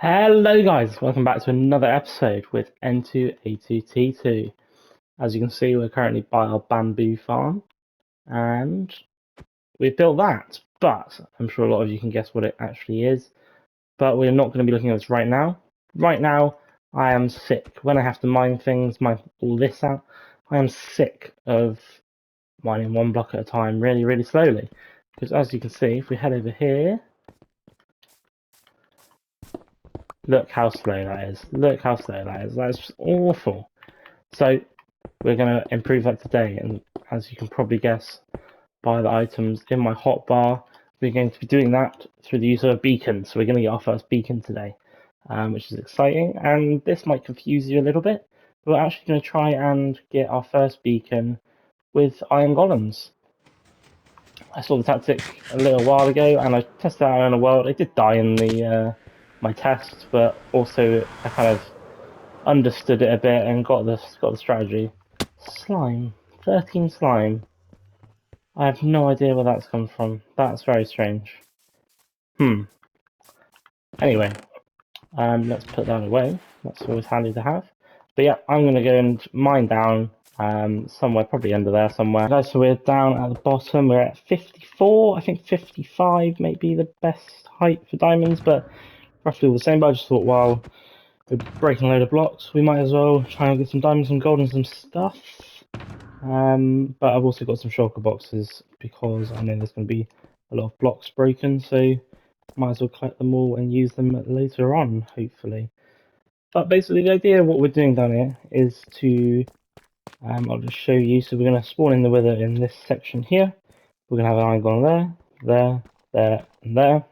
Hello guys, welcome back to another episode with N2A2T2. As you can see, we're currently by our bamboo farm and we've built that, but I'm sure a lot of you can guess what it actually is, but we're not going to be looking at this right now. Right now, I am sick. When I have to mine things, mine all this out, I am sick of mining one block at a time really, really slowly. Because as you can see, if we head over here, look how slow that is. Look how slow that is. That's just awful. So we're going to improve that today, and as you can probably guess by the items in my hotbar, we're going to be doing that through the use of a beacon. So we're going to get our first beacon today, which is exciting, and this might confuse you a little bit, but we're actually going to try and get our first beacon with iron golems. I saw the tactic a little while ago, and I tested it out in a world. It did die in the my test, but also I kind of understood it a bit and got the strategy. Slime, 13 slime. I have no idea where that's come from. That's very strange. Anyway, let's put that away. That's always handy to have. But yeah, I'm gonna go and mine down somewhere, probably under there somewhere. Guys, so we're down at the bottom. We're at 54. I think 55 may be the best height for diamonds, but roughly all the same. But I just thought, while we're breaking a load of blocks, we might as well try and get some diamonds and gold and some stuff. But I've also got some shulker boxes because I know there's going to be a lot of blocks broken, so might as well collect them all and use them later on, hopefully. But basically the idea of what we're doing down here is to, I'll just show you, so we're going to spawn in the wither in this section here. We're going to have an iron golem there, and there.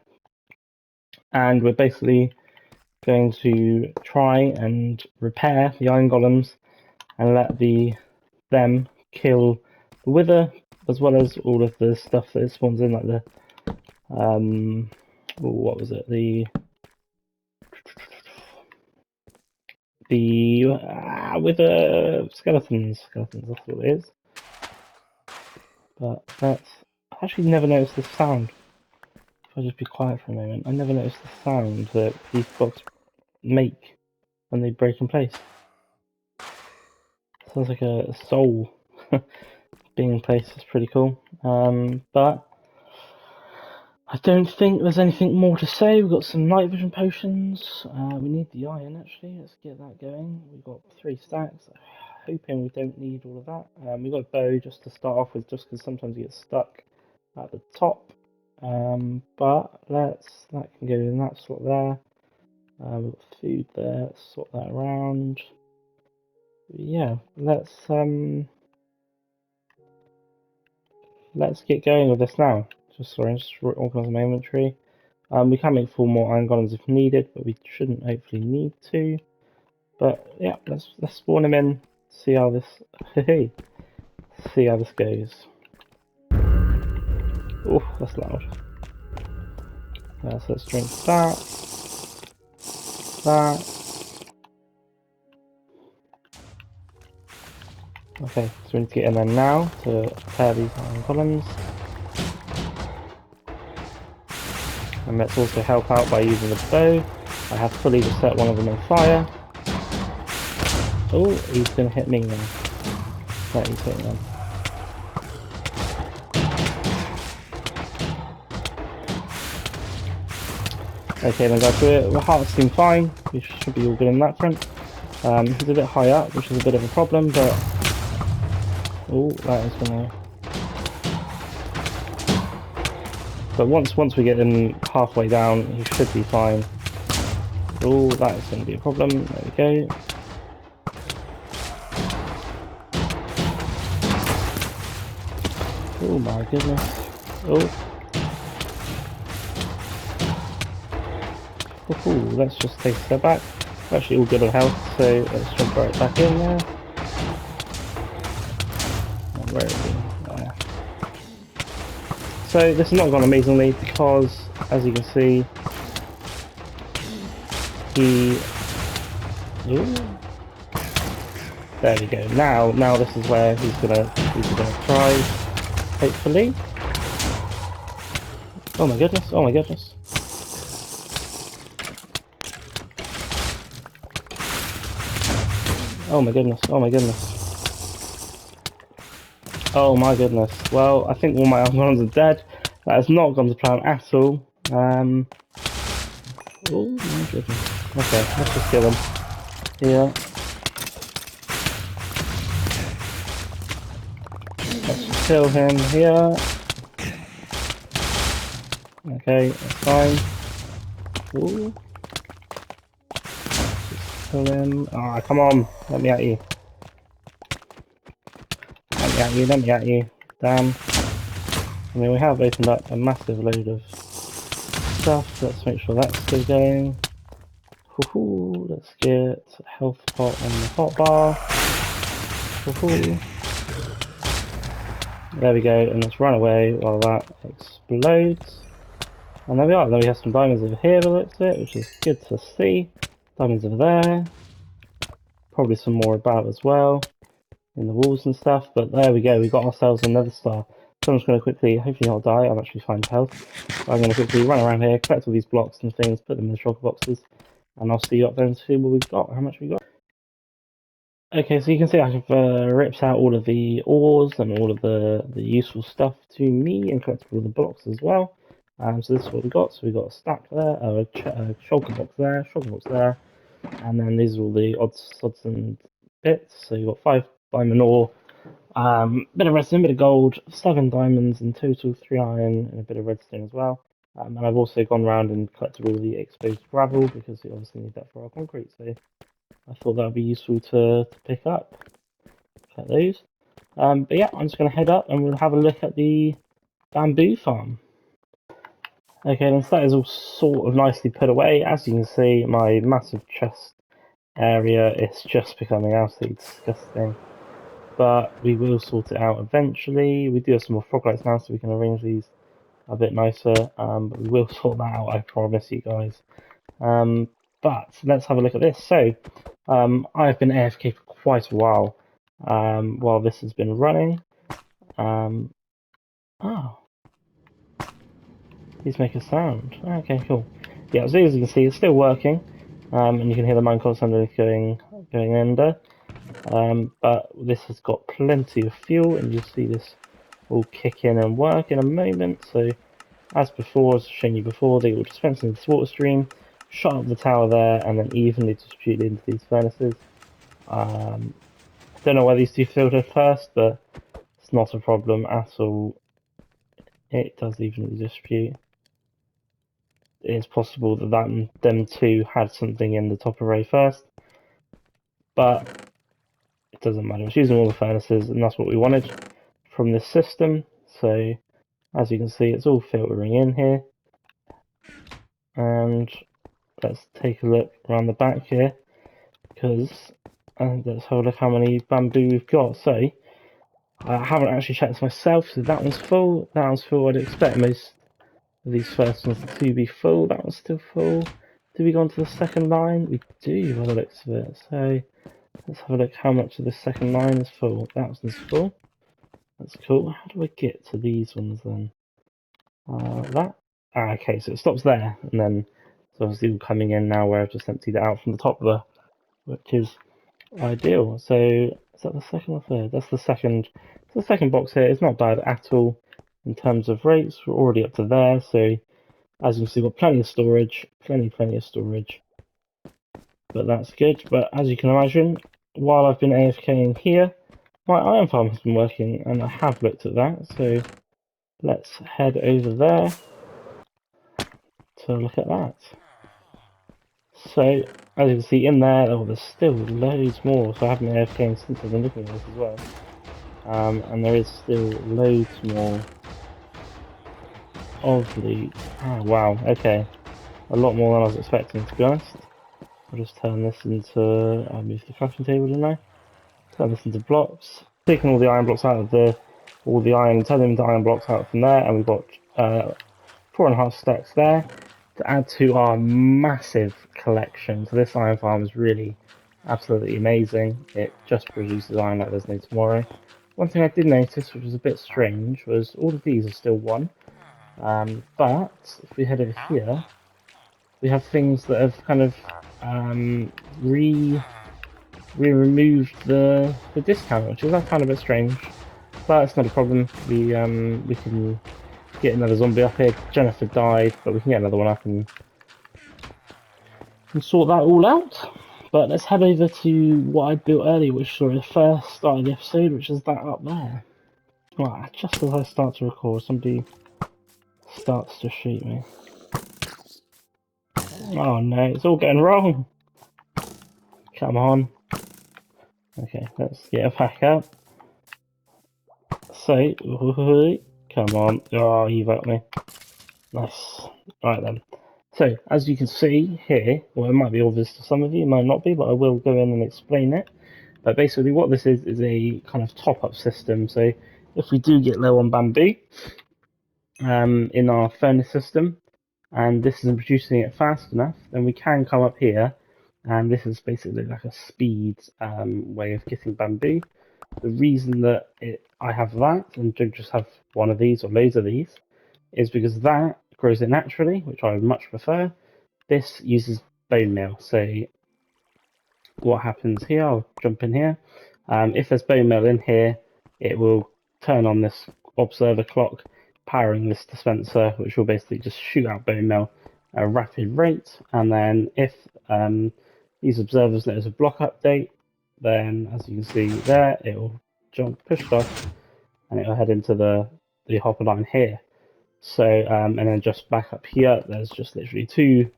And we're basically going to try and repair the iron golems and let them kill the wither, as well as all of the stuff that it spawns in, like the what was it, the wither skeletons, that's what it is. But that's, I actually never noticed the sound. If I just be quiet for a moment, I never noticed the sound that these blocks make when they break in place. Sounds like a soul being in place. Is pretty cool. But I don't think there's anything more to say. We've got some night vision potions. We need the iron, actually. Let's get that going. We've got 3 stacks. Hoping we don't need all of that. We've got a bow just to start off with, just because sometimes you get stuck at the top. But that can go in that slot there. We've got food there. Let's sort that around. Yeah, let's get going with this now. Just organise my inventory. We can make 4 more iron golems if needed, but we shouldn't hopefully need to. But yeah, let's spawn them in. See how this see how this goes. Oh, that's loud. So let's drink that. Okay, so we need to get in there now to repair these iron golems. And let's also help out by using the bow. I have fully just set one of them on fire. Oh, he's going to hit me now. Right, he's hitting them. Okay then guys, so our hearts seem fine. We should be all good in that front. He's a bit high up, which is a bit of a problem, but... Oh, that is going to... But once we get him halfway down, he should be fine. Oh, that is going to be a problem. There we go. Oh my goodness. Oh. Ooh, let's just take a step back. We're actually all good on health, so let's jump right back in there. And where is he? There. So this has not gone amazingly because, as you can see, there we go. Now this is where he's gonna try, hopefully. Oh my goodness! Oh my goodness! Oh my goodness, oh my goodness. Oh my goodness. Well, I think all my iguanas are dead. That has not gone to plan at all. Oh my goodness. Okay, let's just kill him. Here. Let's just kill him here. Okay, that's fine. Ooh. Just kill him. Ah, come on. Let me at you. Let me at you, let me at you. Damn. I mean, we have opened up a massive load of stuff. Let's make sure that's still going. Woohoo! Let's get health pot on the hotbar. Woohoo! There we go, and let's run away while that explodes. And there we are. Then we have some diamonds over here by the looks of it, which is good to see. Diamonds over there. Probably some more about as well in the walls and stuff. But there we go. We got ourselves another star. So I'm just going to quickly, hopefully not die. I'm actually fine with health. I'm going to quickly run around here, collect all these blocks and things, put them in the shulker boxes, and I'll see you up there and see what we've got, how much we got. Okay, so you can see I've ripped out all of the ores and all of the useful stuff to me and collected all the blocks as well. So this is what we got. So we got a stack there, a shulker box there, and then these are all the odds and bits. So you've got 5 diamond ore, bit of redstone, bit of gold, 7 diamonds in total, 3 iron, and a bit of redstone as well. And I've also gone around and collected all the exposed gravel because we obviously need that for our concrete. So I thought that would be useful to pick up. Check those. But yeah, I'm just going to head up and we'll have a look at the bamboo farm. Okay, then so that is all sort of nicely put away. As you can see, my massive chest area is just becoming absolutely disgusting. But we will sort it out eventually. We do have some more frog lights now, so we can arrange these a bit nicer. But we will sort that out, I promise you guys. But let's have a look at this. So, I've been AFK for quite a while this has been running. Oh, these make a sound. Okay, cool. Yeah, so as you can see, it's still working, and you can hear the minecarts underneath going under. But this has got plenty of fuel, and you'll see this will kick in and work in a moment. So, as before, as I've shown you before, they will dispense into this water stream, shut up the tower there, and then evenly distribute it into these furnaces. Don't know why these two filtered first, but it's not a problem at all. It does evenly distribute. It's possible that them two had something in the top array first, but it doesn't matter. It's using all the furnaces, and that's what we wanted from this system. So, as you can see, it's all filtering in here. And let's take a look around the back here, because let's have a look how many bamboo we've got. So, I haven't actually checked this myself, so that one's full. That one's full. I'd expect most of these first ones to be full. That one's still full. Do we go on to the second line? We do, by the looks of it. So let's have a look how much of the second line is full. That one's full. That's cool. How do I get to these ones then? Okay, so it stops there, and then it's obviously all coming in now where I've just emptied it out from the top there, which is ideal. So is that the second or third? That's the second. So the second box here is not bad at all in terms of rates. We're already up to there, so as you can see, we've got plenty of storage, plenty of storage. But that's good. But as you can imagine, while I've been AFKing here, my iron farm has been working, and I have looked at that. So let's head over there to look at that. So, as you can see in there, oh, there's still loads more. So I haven't been AFKing since I've been looking at this as well. And there is still loads more of the... Oh, wow, okay. A lot more than I was expecting, to be honest. I'll just turn this into... I moved the crafting table, didn't I? Turn this into blocks. Taking all the iron blocks out of the... All the iron, turn them into iron blocks out from there, and we've got 4.5 stacks there to add to our massive collection. So this iron farm is really absolutely amazing. It just produces iron like there's no tomorrow. One thing I did notice, which was a bit strange, was all of these are still 1. But if we head over here, we have things that have kind of we removed the discount, which is kind of a bit strange, but it's not a problem. We can get another zombie up here. Jennifer died, but we can get another one up and sort that all out. But let's head over to what I built earlier, which was the first start of the episode, which is that up there. Right, just as I start to record, somebody starts to shoot me. Oh no, it's all going wrong. Come on. Okay, let's get back up. So, come on. Oh, you got me. Nice. Right then. So, as you can see here, well, it might be obvious to some of you, it might not be, but I will go in and explain it. But basically, what this is a kind of top-up system. So, if we do get low on bamboo in our furnace system, and this isn't producing it fast enough, then we can come up here, and this is basically like a speed way of getting bamboo. The reason that I have that and don't just have one of these or loads of these is because that grows it naturally, which I would much prefer. This uses bone meal. So what happens here, I'll jump in here. If there's bone meal in here, it will turn on this observer clock powering this dispenser, which will basically just shoot out bone meal at a rapid rate. And then if these observers let us a block update, then as you can see there, it will jump pushed off and it will head into the hopper line here. So and then just back up here, there's just literally two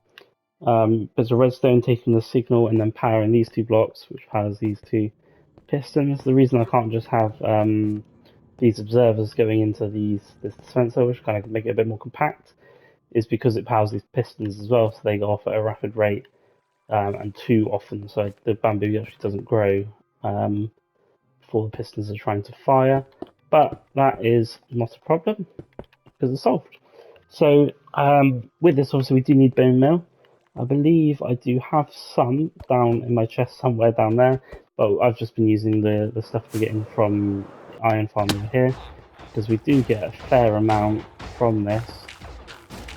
bits of redstone taking the signal and then powering these two blocks, which powers these two pistons. The reason I can't just have these observers going into this dispenser, which kind of make it a bit more compact, is because it powers these pistons as well, so they go off at a rapid rate and too often, so the bamboo actually doesn't grow before the pistons are trying to fire. But that is not a problem because it's solved. So with this, obviously, we do need bone meal. I believe I do have some down in my chest somewhere down there, but I've just been using the stuff we're getting from the iron farm over here, because we do get a fair amount from this.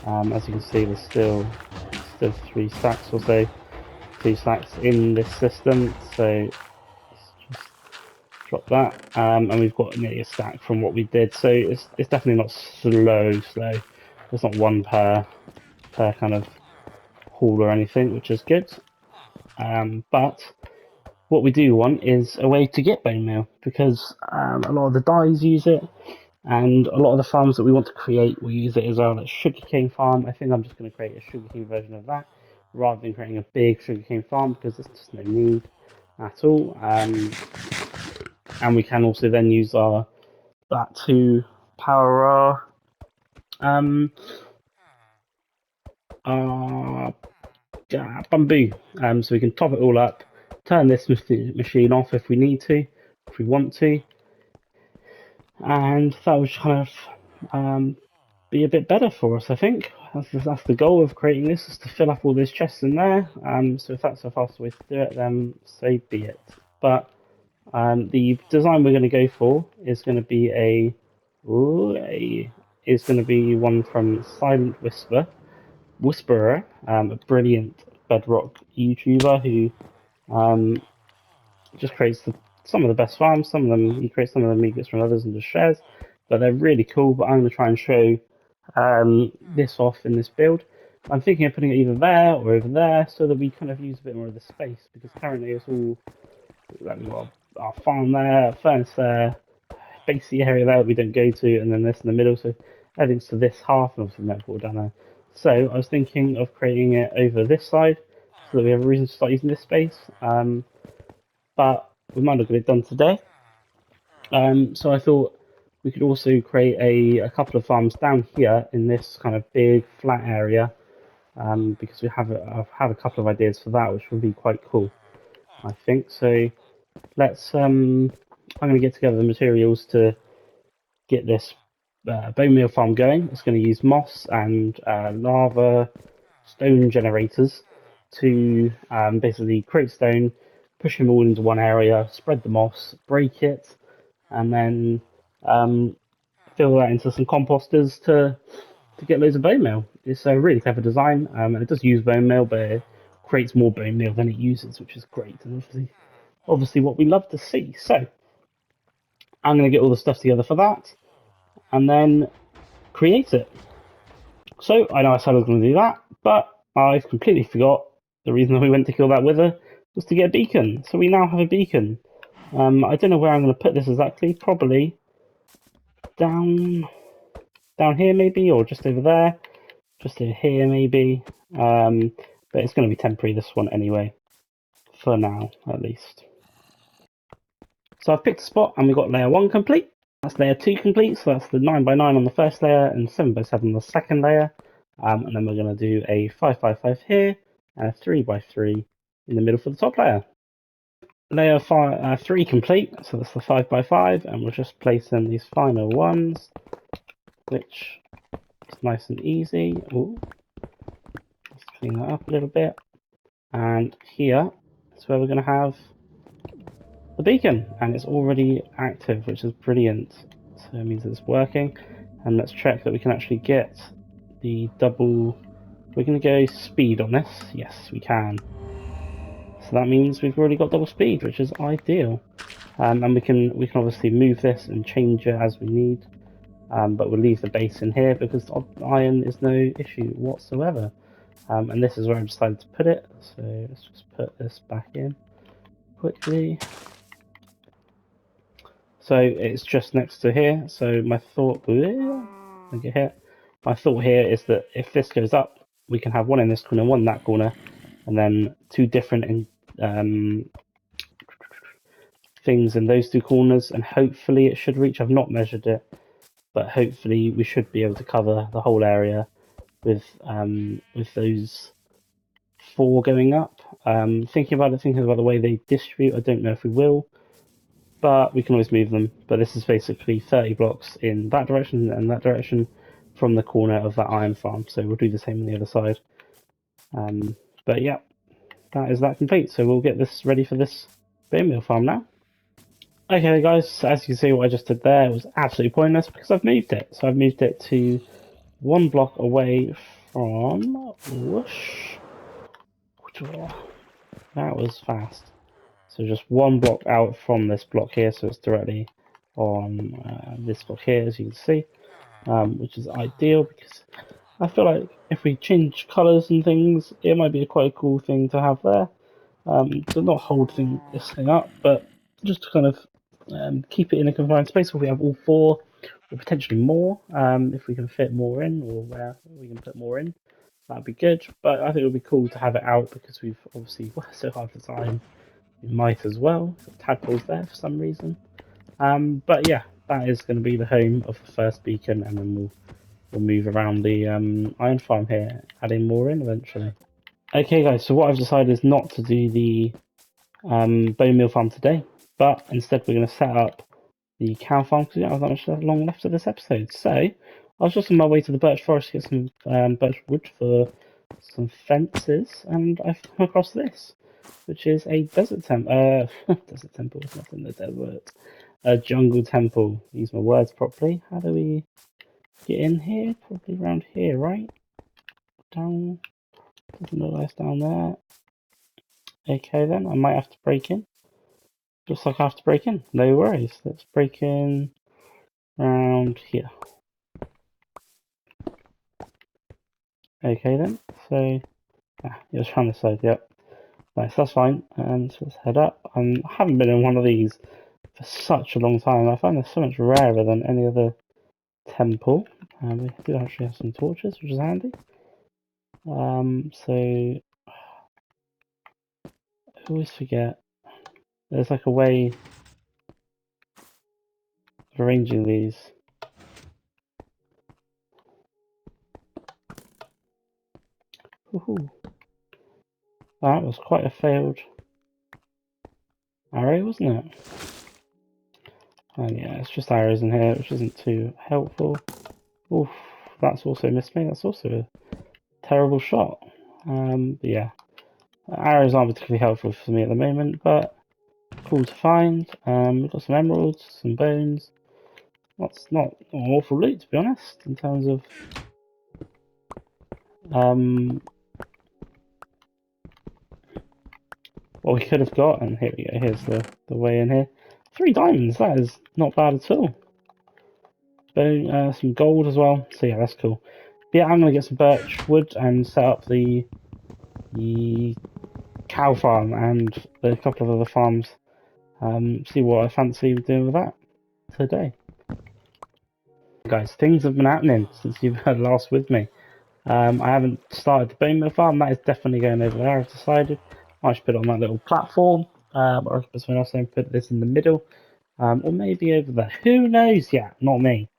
As you can see, there's still 3 stacks or so, 2 stacks in this system, so let's just drop that. And we've got nearly a stack from what we did, so it's definitely not slow. There's not one per kind of haul or anything, which is good. But what we do want is a way to get bone meal, because a lot of the dyes use it, and a lot of the farms that we want to create will use it as well. Like sugarcane farm, I think I'm just going to create a sugarcane version of that rather than creating a big sugarcane farm, because there's just no need at all. And we can also then use that to power our bamboo. So we can top it all up, turn this machine off if we need to, if we want to, and that would kind of be a bit better for us, I think. That's the goal of creating this, is to fill up all those chests in there. So if that's a faster way to do it, then so be it. But the design we're going to go for is going to be one from Silent Whisperer, a brilliant bedrock YouTuber who just creates some of the best farms. Some of them he creates, some of them he gets from others and just shares. But they're really cool. But I'm going to try and show this off in this build. I'm thinking of putting it either there or over there, so that we kind of use a bit more of the space, because currently it's all like we've got our farm there, furnace there, basey area there we don't go to, and then this in the middle. So everything's to this half, and obviously netball down there. So I was thinking of creating it over this side, so that we have a reason to start using this space. But we might not get it done today. So I thought we could also create a couple of farms down here in this kind of big flat area, because I've had a couple of ideas for that, which would be quite cool, I think. So let's I'm going to get together the materials to get this bone meal farm going. It's going to use moss and lava stone generators to basically create stone, push them all into one area, spread the moss, break it, and then fill that into some composters to get loads of bone meal. It's a really clever design, and it does use bone meal, but it creates more bone meal than it uses, which is great. And obviously, obviously what we love to see. So I'm going to get all the stuff together for that and then create it. So I know I said I was going to do that, but I've completely forgot the reason that we went to kill that wither was to get a beacon. So we now have a beacon. I don't know where I'm going to put this exactly. Probably down here maybe, or just over there. Just over here maybe. But it's going to be temporary, this one anyway. For now, at least. So I've picked a spot and we've got layer 1 complete. That's layer 2 complete, so that's the 9x9 on the first layer and 7x7 on the second layer. And then we're going to do a 5x5 here and a 3x3 in the middle for the top layer. Layer 3 complete, so that's the 5x5, and we'll just place in these final ones, which is nice and easy. Ooh. Let's clean that up a little bit. And here is where we're going to have the beacon, and it's already active, which is brilliant. So it means it's working. And let's check that we can actually get the double. We're going to go speed on this. Yes, we can. So that means we've already got double speed, which is ideal. And we can obviously move this and change it as we need. But we'll leave the base in here because iron is no issue whatsoever. And this is where I decided to put it. So let's just put this back in quickly. So it's just next to here. So my thought, I get hit. My thought here is that if this goes up, we can have one in this corner, one in that corner, and then two different things in those two corners, and hopefully it should reach. I've not measured it, but hopefully we should be able to cover the whole area with those four going up. Thinking about the way they distribute, I don't know if we will. But we can always move them. But this is basically 30 blocks in that direction and that direction from the corner of that iron farm. So we'll do the same on the other side. But yeah, that is that complete. So we'll get this ready for this bone meal farm now. Okay guys, as you can see what I just did there was absolutely pointless because I've moved it. So I've moved it to 1 block away from... Whoosh. That was fast. So just 1 block out from this block here, so it's directly on this block here, as you can see, which is ideal because I feel like if we change colours and things, it might be quite a cool thing to have there. To not hold this thing up, but just to kind of keep it in a confined space where we have all 4, or potentially more, if we can fit more in, or where we can put more in. That'd be good, but I think it would be cool to have it out because we've obviously worked so hard for time. We might as well. Tadpole's there for some reason. But yeah, that is going to be the home of the first beacon, and then we'll move around the iron farm here, adding more in eventually. Okay, guys. So what I've decided is not to do the bone meal farm today, but instead we're going to set up the cow farm because we don't have that much long left of this episode. So I was just on my way to the birch forest to get some birch wood for some fences, and I've come across this, which is a desert temple. Desert temple is not in the desert. A jungle temple. Use my words properly. How do we get in here? Probably around here, right? Down. Doesn't look like it's down there. Okay then, I might have to break in. Looks like I have to break in. No worries. Let's break in around here. Okay then. So, it was around this side. Yep. Nice, that's fine. And so let's head up. I haven't been in one of these for such a long time. I find this so much rarer than any other temple. We do actually have some torches, which is handy. So I always forget. There's like a way of arranging these. Woohoo! That was quite a failed arrow, wasn't it? And yeah, it's just arrows in here, which isn't too helpful. Oof, that's also missed me. That's also a terrible shot. But yeah, arrows aren't particularly helpful for me at the moment, but cool to find. We've got some emeralds, some bones. That's not an awful loot, to be honest, in terms of what what we could have got, and here we go, here's the way in here. 3 diamonds, that is not bad at all. Some gold as well, so yeah, that's cool. But yeah, I'm going to get some birch wood and set up the cow farm and a couple of other farms. See what I fancy doing with that today. Guys, things have been happening since you've heard last with me. I haven't started the bone meal farm, that is definitely going over there, I've decided. I should put it on that little platform, or if someone else saying put this in the middle, or maybe over there. Who knows yet? Not me.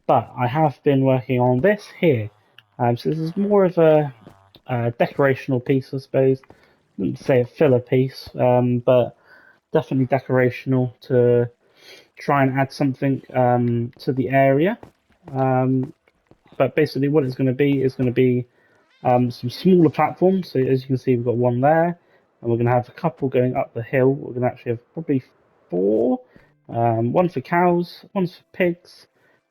But I have been working on this here. So this is more of a decorational piece, I suppose. I wouldn't say a filler piece, but definitely decorational to try and add something to the area. But basically what it's going to be is going to be some smaller platforms. So as you can see, we've got one there, and we're going to have a couple going up the hill. We're going to actually have probably 4. One for cows, one for pigs,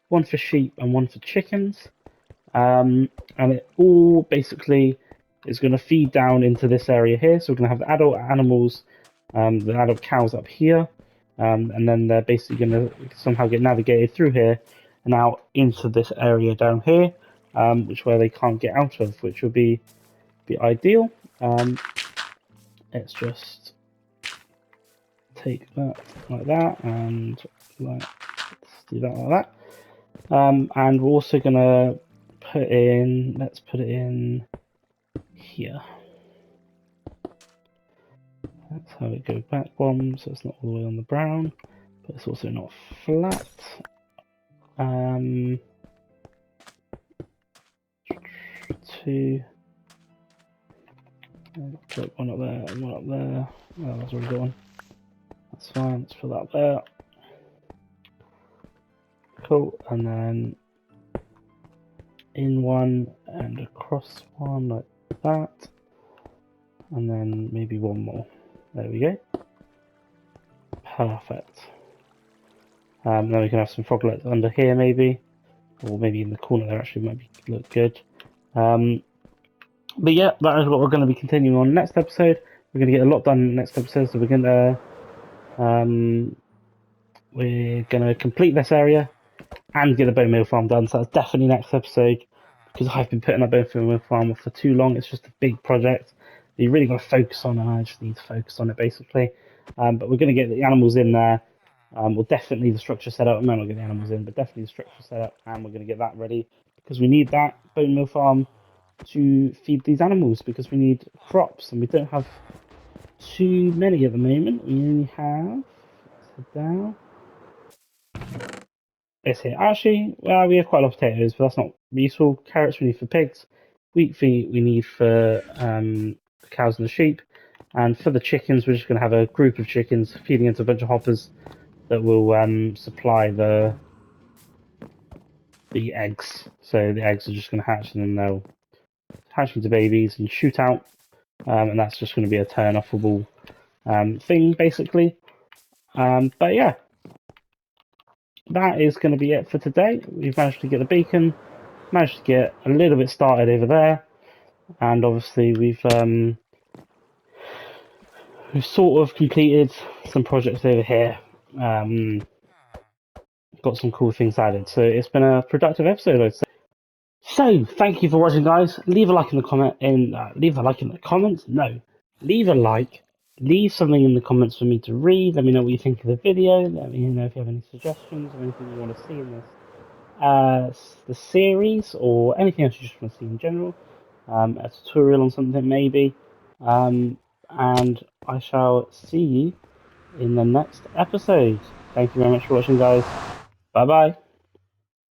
one for sheep, and one for chickens. And it all basically is going to feed down into this area here. So we're going to have the adult animals, the adult cows up here, and then they're basically going to somehow get navigated through here and out into this area down here, which where they can't get out of, which would be ideal. Let's just take that like that, and let's do that like that. And we're also going to put in, let's put it in here. That's how it goes back one, so it's not all the way on the brown, but it's also not flat. Two. Put one up there and one up there. Oh, that's already got one. That's fine, let's put that there. Cool, and then in one and across one like that. And then maybe one more. There we go. Perfect. Then we can have some froglets under here maybe. Or maybe in the corner there actually might look good. But yeah, that is what we're going to be continuing on next episode. We're going to get a lot done next episode, so we're going to complete this area and get the bone meal farm done. So that's definitely next episode, because I've been putting that bone meal farm off for too long. It's just a big project that you really got to focus on, and I just need to focus on it basically. But we're going to get the animals in there. Well, definitely the structure set up. I might not get the animals in, but definitely the structure set up, and we're going to get that ready because we need that bone meal farm to feed these animals, because we need crops, and we don't have too many at the moment. We only have, down. It's here. Actually, well, we have quite a lot of potatoes, but that's not useful. Carrots we need for pigs. Wheat feed we need for the cows and the sheep. And for the chickens, we're just going to have a group of chickens feeding into a bunch of hoppers that will supply the eggs. So the eggs are just going to hatch, and then they'll hatch into babies and shoot out. And that's just going to be a turn-offable thing, basically. But yeah, that is going to be it for today. We've managed to get the beacon, managed to get a little bit started over there, and obviously we've sort of completed some projects over here. Got some cool things added, so it's been a productive episode, I'd say. So thank you for watching, guys. Leave a like in the comment, leave a like in the comments. No, leave a like. Leave something in the comments for me to read. Let me know what you think of the video. Let me know if you have any suggestions or anything you want to see in this the series, or anything else you just want to see in general. A tutorial on something maybe. And I shall see you in the next episode. Thank you very much for watching, guys. Bye bye.